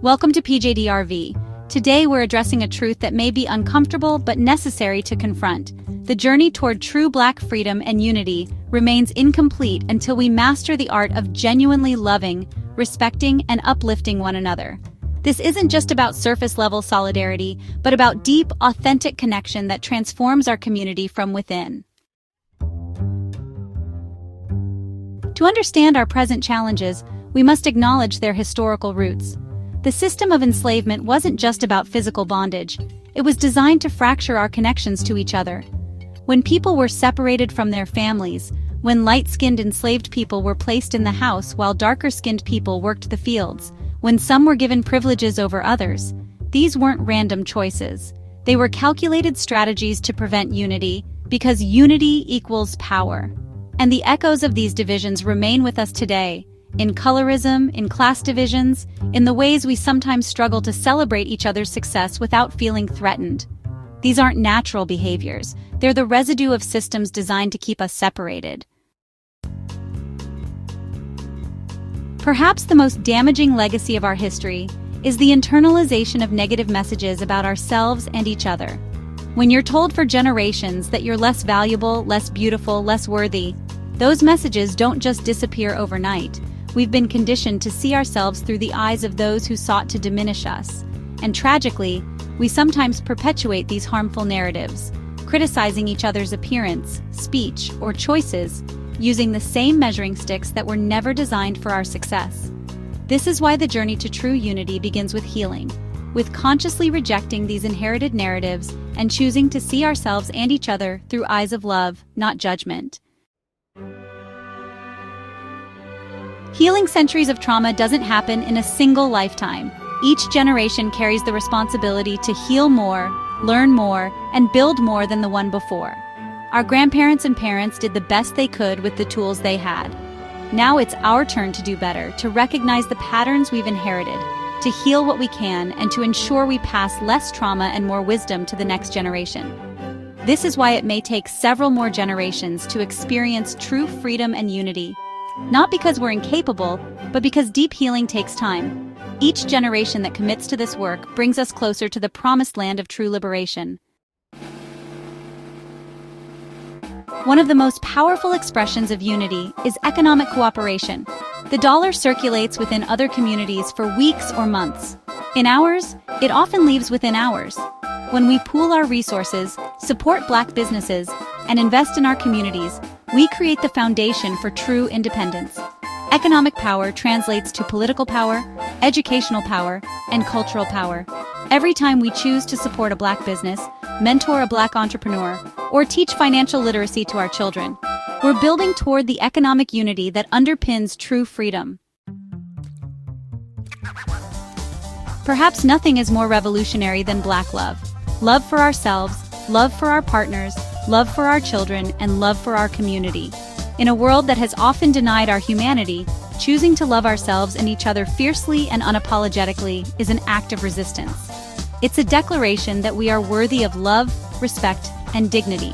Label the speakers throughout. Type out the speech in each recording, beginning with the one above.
Speaker 1: Welcome to PJDRV. Today we're addressing a truth that may be uncomfortable but necessary to confront. The journey toward true Black freedom and unity remains incomplete until we master the art of genuinely loving, respecting, and uplifting one another. This isn't just about surface-level solidarity, but about deep, authentic connection that transforms our community from within. To understand our present challenges, we must acknowledge their historical roots. The system of enslavement wasn't just about physical bondage. It was designed to fracture our connections to each other. When people were separated from their families, when light-skinned enslaved people were placed in the house while darker-skinned people worked the fields, when some were given privileges over others, these weren't random choices. They were calculated strategies to prevent unity, because unity equals power. And the echoes of these divisions remain with us today, in colorism, in class divisions, in the ways we sometimes struggle to celebrate each other's success without feeling threatened. These aren't natural behaviors. They're the residue of systems designed to keep us separated. Perhaps the most damaging legacy of our history is the internalization of negative messages about ourselves and each other. When you're told for generations that you're less valuable, less beautiful, less worthy, those messages don't just disappear overnight. We've been conditioned to see ourselves through the eyes of those who sought to diminish us. And tragically, we sometimes perpetuate these harmful narratives, criticizing each other's appearance, speech, or choices, using the same measuring sticks that were never designed for our success. This is why the journey to true unity begins with healing, with consciously rejecting these inherited narratives and choosing to see ourselves and each other through eyes of love, not judgment. Healing centuries of trauma doesn't happen in a single lifetime. Each generation carries the responsibility to heal more, learn more, and build more than the one before. Our grandparents and parents did the best they could with the tools they had. Now it's our turn to do better, to recognize the patterns we've inherited, to heal what we can, and to ensure we pass less trauma and more wisdom to the next generation. This is why it may take several more generations to experience true freedom and unity. Not because we're incapable, but because deep healing takes time. Each generation that commits to this work brings us closer to the promised land of true liberation. One of the most powerful expressions of unity is economic cooperation. The dollar circulates within other communities for weeks or months. In ours, it often leaves within hours. When we pool our resources, support Black businesses, and invest in our communities, we create the foundation for true independence. Economic power translates to political power, educational power, and cultural power. Every time we choose to support a Black business, mentor a Black entrepreneur, or teach financial literacy to our children, we're building toward the economic unity that underpins true freedom. Perhaps nothing is more revolutionary than Black love. Love for ourselves, love for our partners, love for our children, and love for our community. In a world that has often denied our humanity, choosing to love ourselves and each other fiercely and unapologetically is an act of resistance. It's a declaration that we are worthy of love, respect, and dignity.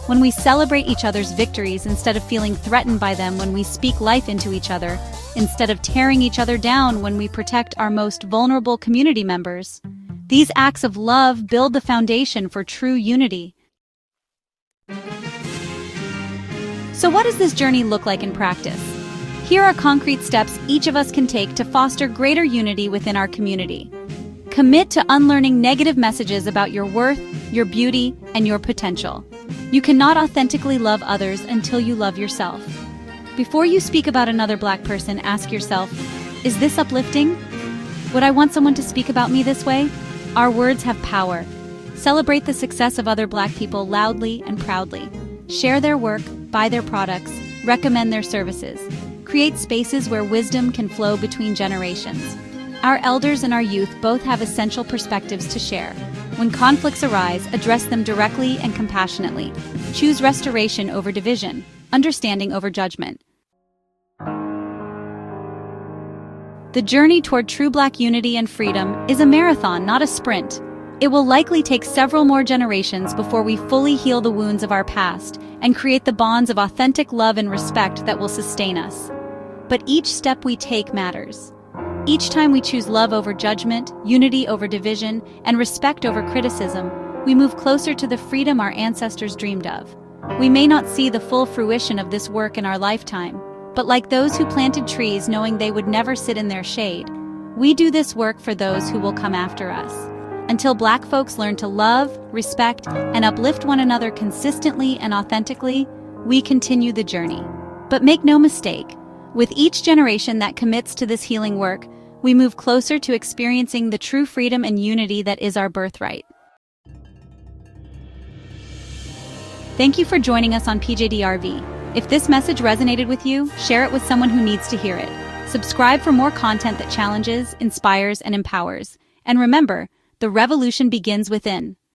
Speaker 1: When we celebrate each other's victories instead of feeling threatened by them, when we speak life into each other, instead of tearing each other down when we protect our most vulnerable community members, these acts of love build the foundation for true unity. So what does this journey look like in practice? Here are concrete steps each of us can take to foster greater unity within our community. Commit to unlearning negative messages about your worth, your beauty, and your potential. You cannot authentically love others until you love yourself. Before you speak about another Black person, ask yourself, is this uplifting? Would I want someone to speak about me this way? Our words have power. Celebrate the success of other Black people loudly and proudly. Share their work, buy their products, recommend their services. Create spaces where wisdom can flow between generations. Our elders and our youth both have essential perspectives to share. When conflicts arise, address them directly and compassionately. Choose restoration over division, understanding over judgment. The journey toward true Black unity and freedom is a marathon, not a sprint. It will likely take several more generations before we fully heal the wounds of our past and create the bonds of authentic love and respect that will sustain us. But each step we take matters. Each time we choose love over judgment, unity over division, and respect over criticism, we move closer to the freedom our ancestors dreamed of. We may not see the full fruition of this work in our lifetime, but like those who planted trees knowing they would never sit in their shade, we do this work for those who will come after us. Until Black folks learn to love, respect, and uplift one another consistently and authentically, we continue the journey. But make no mistake, with each generation that commits to this healing work, we move closer to experiencing the true freedom and unity that is our birthright. Thank you for joining us on PJDRV. If this message resonated with you, share it with someone who needs to hear it. Subscribe for more content that challenges, inspires, and empowers. And remember, the revolution begins within.